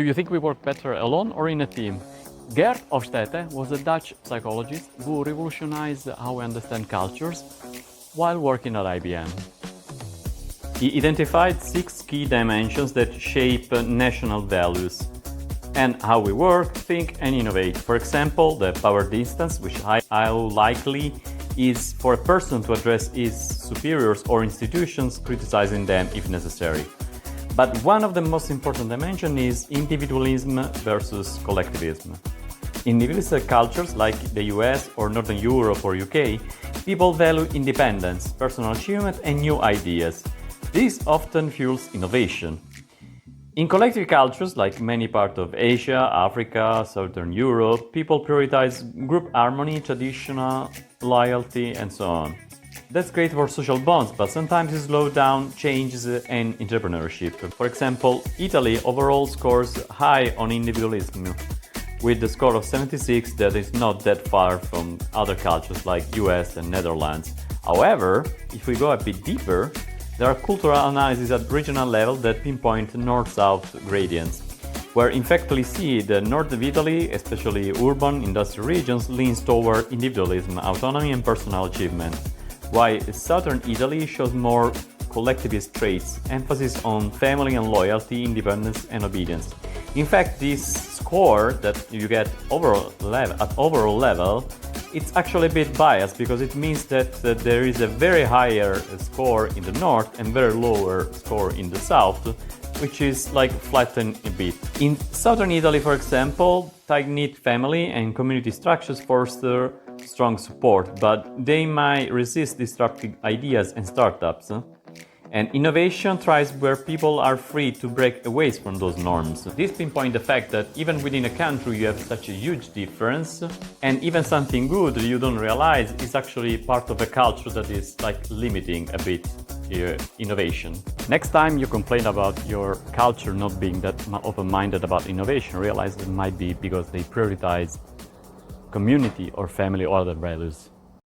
Do you think we work better alone or in a team? Geert Hofstede was a Dutch psychologist who revolutionized how we understand cultures while working at IBM. He identified 6 key dimensions that shape national values and how we work, think and innovate. For example, the power distance, which how likely is for a person to address his superiors or institutions, criticizing them if necessary. But one of the most important dimensions is individualism versus collectivism. In individualistic cultures like the US or Northern Europe or UK, people value independence, personal achievement and new ideas. This often fuels innovation. In collective cultures, like many parts of Asia, Africa, Southern Europe, people prioritize group harmony, traditional loyalty, and so on. That's great for social bonds, but sometimes it slows down changes and entrepreneurship. For example, Italy overall scores high on individualism, with the score of 76 that is not that far from other cultures like US and Netherlands. However, if we go a bit deeper, there are cultural analyses at regional level that pinpoint north-south gradients, where in fact we see the north of Italy, especially urban industrial regions, leans toward individualism, autonomy and personal achievement, while southern Italy shows more collectivist traits, emphasis on family and loyalty, independence and obedience. In fact, this score that you get at overall level, it's actually a bit biased because it means that there is a very higher score in the north and very lower score in the south, which is like flattened a bit. In southern Italy, for example, tight-knit family and community structures foster strong support, but they might resist disruptive ideas and startups. And innovation thrives where people are free to break away from those norms. This pinpoints the fact that even within a country you have such a huge difference, and even something good you don't realize is actually part of a culture that is like limiting a bit innovation. Next time you complain about your culture not being that open-minded about innovation, realize it might be because they prioritize community or family or other values.